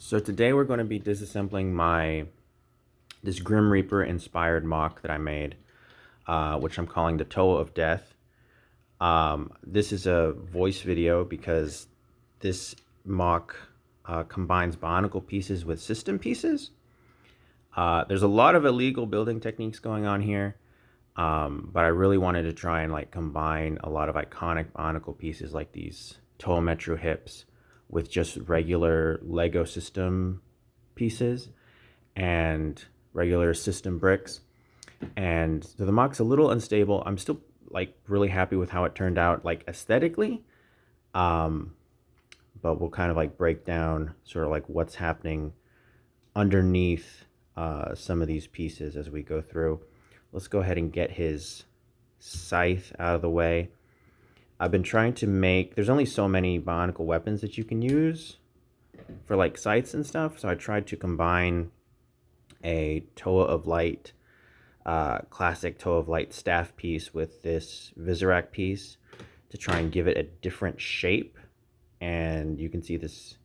So today we're going to be disassembling this Grim Reaper inspired mock that I made, which I'm calling the Toe of Death. This is a voice video because this mock combines Bionicle pieces with system pieces. There's a lot of illegal building techniques going on here, but I really wanted to try and combine a lot of iconic Bionicle pieces like these Toa Metro hips with just regular Lego system pieces and regular system bricks. And so the mock's a little unstable. I'm still really happy with how it turned out aesthetically. Um, but we'll kind of break down sort of what's happening underneath some of these pieces as we go through. Let's go ahead and get his scythe out of the way. I've been trying to make, there's only so many Bionicle weapons that you can use for scythes and stuff, so I tried to combine a Toa of Light, classic Toa of Light staff piece with this Visorak piece to try and give it a different shape. And you can see this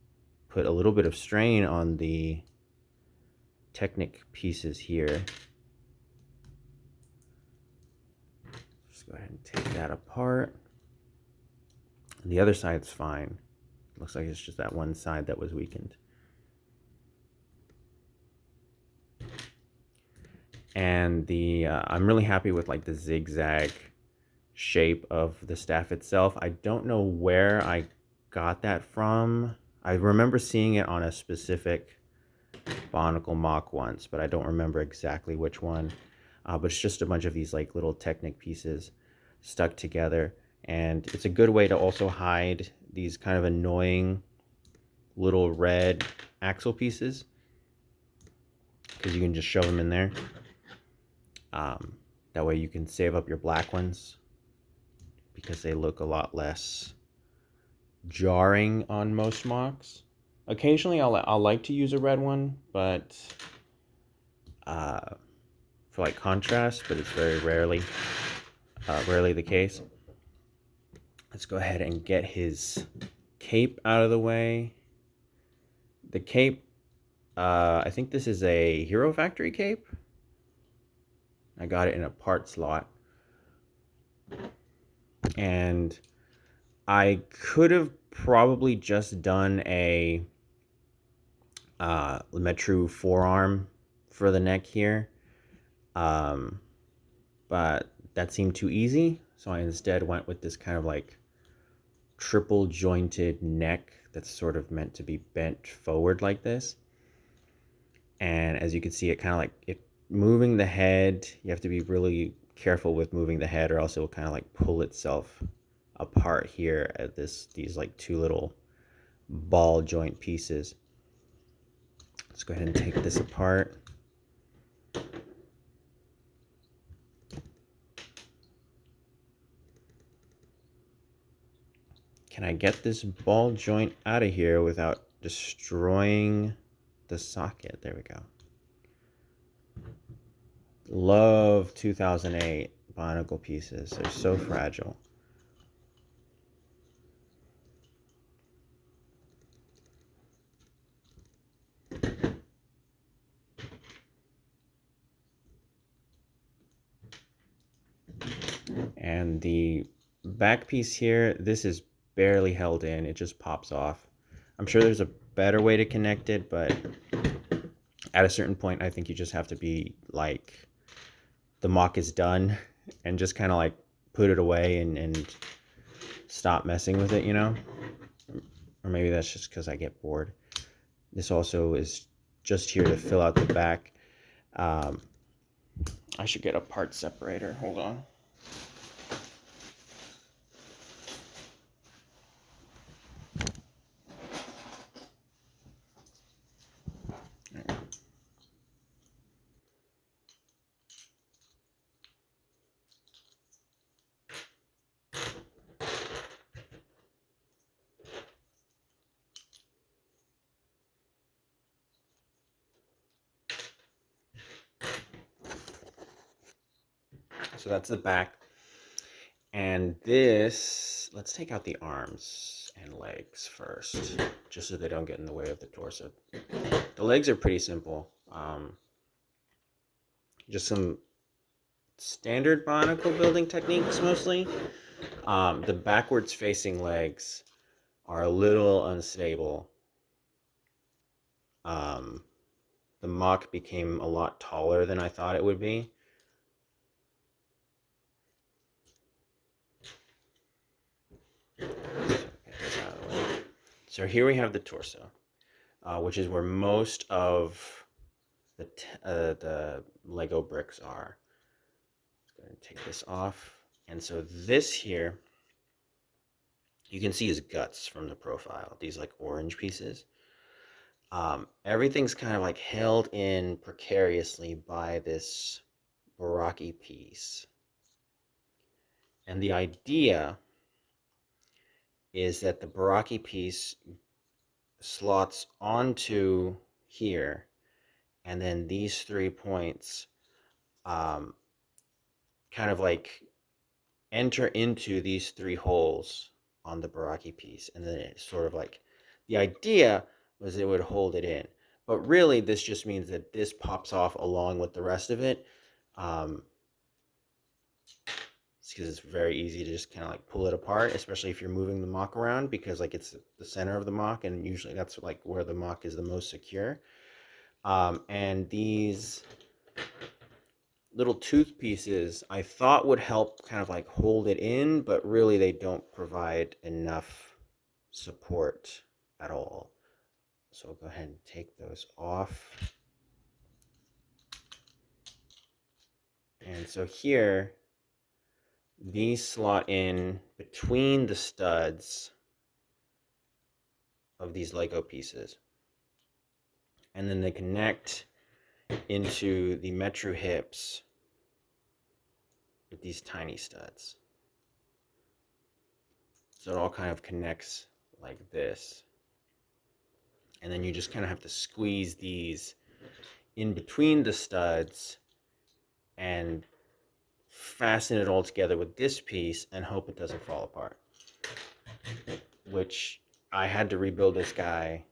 put a little bit of strain on the Technic pieces here. Just go ahead and take that apart. And the other side's fine. Looks like it's just that one side that was weakened. And the I'm really happy with the zigzag shape of the staff itself. I don't know where I got that from. I remember seeing it on a specific Bionicle mock once, but I don't remember exactly which one. But it's just a bunch of these little Technic pieces stuck together, and it's a good way to also hide these kind of annoying little red axle pieces, because you can just shove them in there. That way you can save up your black ones because they look a lot less jarring on most mocks. Occasionally I'll like to use a red one, but for contrast, but it's very rarely the case. Let's go ahead and get his cape out of the way. The cape, I think this is a Hero Factory cape. I got it in a part slot. And I could have probably just done a Metro forearm for the neck here. But that seemed too easy, so I instead went with this kind of triple jointed neck that's sort of meant to be bent forward like this. And as you can see, it kind of it moving the head, you have to be really careful with moving the head, or else it will kind of pull itself apart here at these two little ball joint pieces. Let's go ahead and take this apart. Can I get this ball joint out of here without destroying the socket? There we go. Love 2008 Bionicle pieces. They're so fragile. And the back piece here, this is barely held in. It just pops off. I'm sure there's a better way to connect it, but at a certain point, I think you just have to be the mock is done and just kind of put it away and stop messing with it, you know? Or maybe that's just because I get bored. This also is just here to fill out the back. I should get a part separator. Hold on. So that's the back. And this, let's take out the arms and legs first, just so they don't get in the way of the torso. The legs are pretty simple. Just some standard Bionicle building techniques mostly. The backwards facing legs are a little unstable. The mock became a lot taller than I thought it would be. So here we have the torso, which is where most of the Lego bricks are. Let's go ahead and take this off. And so this here, you can see his guts from the profile, these like orange pieces. Everything's kind of like held in precariously by this Baraki piece. And the idea is that the Baraki piece slots onto here, and then these 3 points kind of like enter into these 3 holes on the Baraki piece, and then it's sort of like, the idea was it would hold it in, but really this just means that this pops off along with the rest of it. Because it's very easy to just kind of like pull it apart, especially if you're moving the mock around, because like it's the center of the mock, and usually that's like where the mock is the most secure. And these little tooth pieces I thought would help kind of like hold it in, but really they don't provide enough support at all. So I'll go ahead and take those off. And so here, these slot in between the studs of these Lego pieces. And then they connect into the Metru hips with these tiny studs. So it all kind of connects like this. And then you just kind of have to squeeze these in between the studs and fasten it all together with this piece and hope it doesn't fall apart. Which I had to rebuild this guy,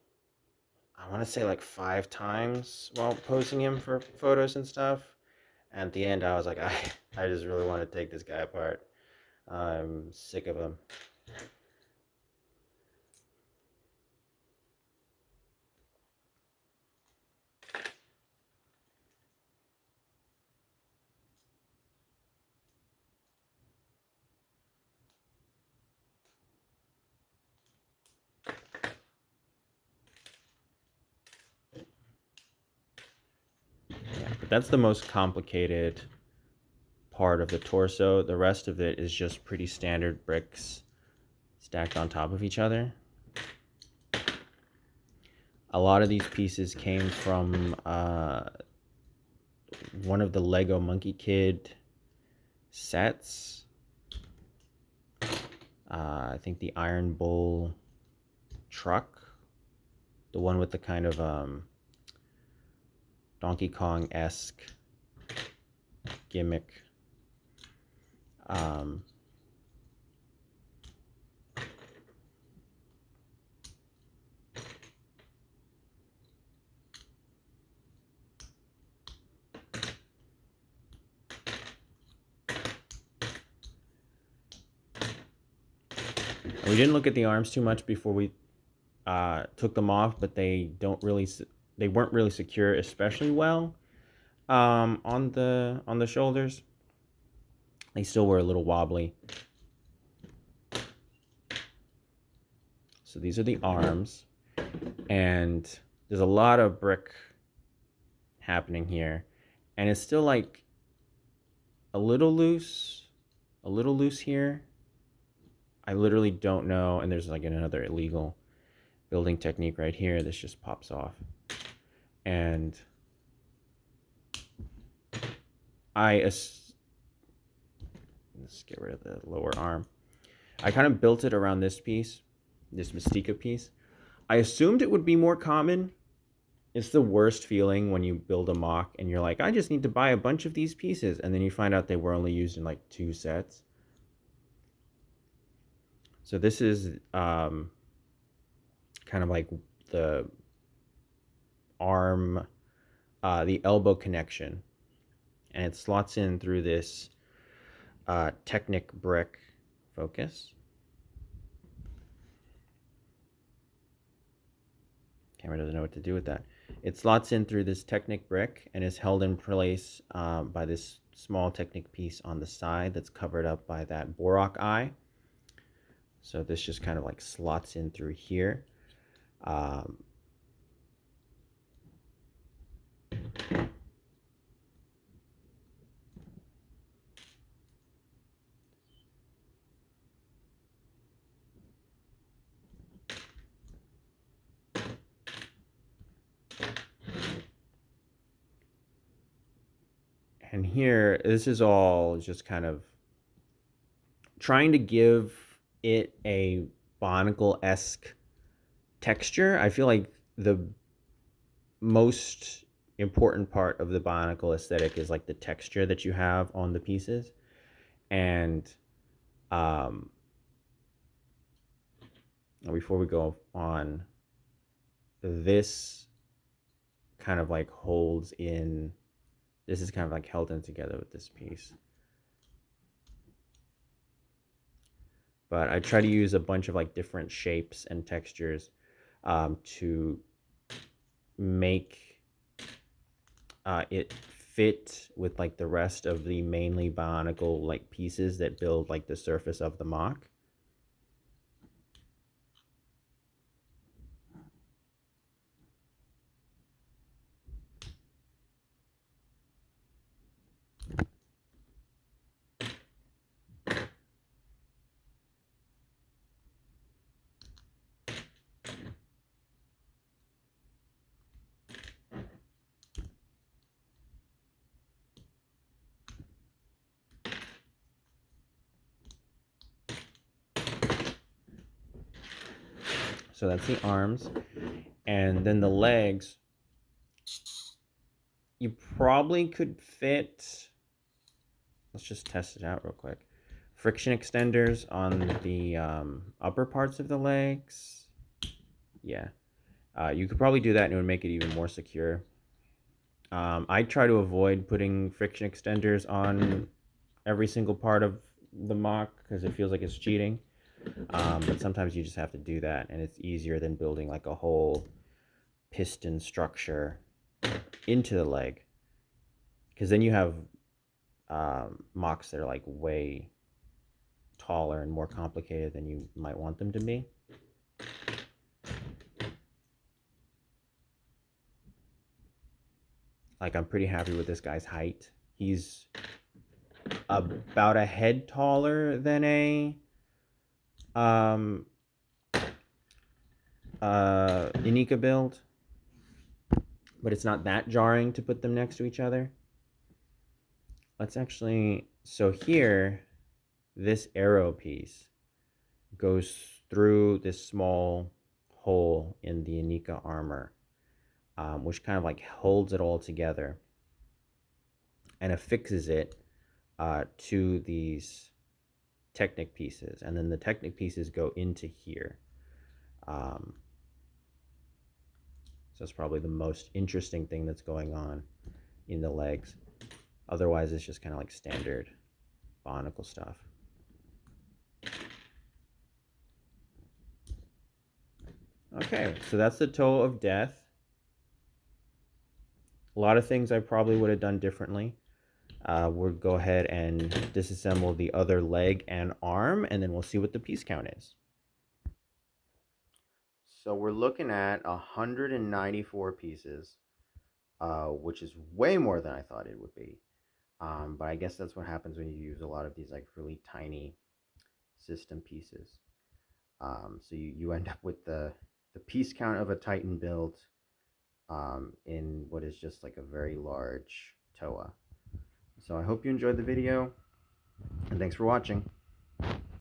I want to say like 5 times while posing him for photos and stuff. And at the end, I was like, I just really want to take this guy apart. I'm sick of him. Yeah, but that's the most complicated part of the torso. The rest of it is just pretty standard bricks stacked on top of each other. A lot of these pieces came from one of the Lego Monkey Kid sets. I think the Iron Bull truck, the one with the kind of Donkey Kong-esque gimmick. We didn't look at the arms too much before we took them off, but they weren't really secure especially well on the shoulders. They still were a little wobbly. So these are the arms, and there's a lot of brick happening here, and it's still like a little loose here. I literally don't know. And there's like another illegal building technique right here. This just pops off. And let's get rid of the lower arm. I kind of built it around this piece, this Mystica piece. I assumed it would be more common. It's the worst feeling when you build a mock and you're like, I just need to buy a bunch of these pieces. And then you find out they were only used in like 2 sets. So this is kind of like the arm, the elbow connection, and it slots in through this Technic brick. Focus. Camera doesn't know what to do with that. It slots in through this Technic brick and is held in place by this small Technic piece on the side that's covered up by that Borak eye. So this just kind of like slots in through here. And here, this is all just kind of trying to give it a Bionicle-esque texture. I feel like the most important part of the Bionicle aesthetic is like the texture that you have on the pieces. And before we go on, this kind of like holds in, this is kind of like held in together with this piece. But I try to use a bunch of like different shapes and textures to make it fit with like the rest of the mainly Bionicle like pieces that build like the surface of the mock. So that's the arms. And then the legs, you probably could fit, let's just test it out real quick. Friction extenders on the upper parts of the legs. Yeah. You could probably do that and it would make it even more secure. I try to avoid putting friction extenders on every single part of the mock because it feels like it's cheating. But sometimes you just have to do that, and it's easier than building like a whole piston structure into the leg. Because then you have mocks that are like way taller and more complicated than you might want them to be. Like, I'm pretty happy with this guy's height. He's about a head taller than a Inika build, but it's not that jarring to put them next to each other. Let's actually, so here, this arrow piece goes through this small hole in the Inika armor, which kind of like holds it all together and affixes it to these Technic pieces. And then the Technic pieces go into here. So it's probably the most interesting thing that's going on in the legs. Otherwise, it's just kind of like standard Bionicle stuff. Okay, so that's the Toe of Death. A lot of things I probably would have done differently. We'll go ahead and disassemble the other leg and arm, and then we'll see what the piece count is. So we're looking at 194 pieces, which is way more than I thought it would be. But I guess that's what happens when you use a lot of these like really tiny system pieces. So you end up with the piece count of a Titan build in what is just like a very large TOA. So I hope you enjoyed the video, and thanks for watching.